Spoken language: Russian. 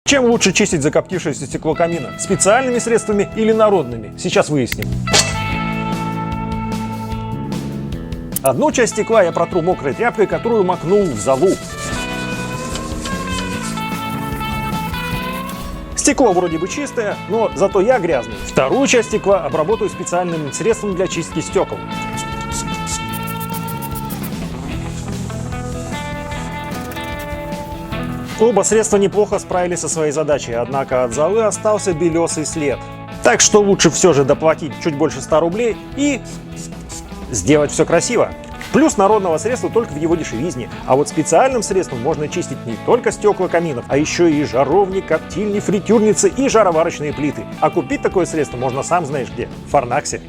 Чем лучше чистить закоптившееся стекло камина? Специальными средствами или народными? Сейчас выясним. Одну часть стекла я протру мокрой тряпкой, которую макнул в золу. Стекло вроде бы чистое, но зато я грязный. Вторую часть стекла обработаю специальным средством для чистки стекол. Оба средства неплохо справились со своей задачей, однако от золы остался белесый след. Так что лучше все же доплатить чуть больше 100 рублей и сделать все красиво. Плюс народного средства только в его дешевизне, а вот специальным средством можно чистить не только стекла каминов, а еще и жаровни, коптильни, фритюрницы и жароварочные плиты. А купить такое средство можно сам знаешь где – в Фарнаксе.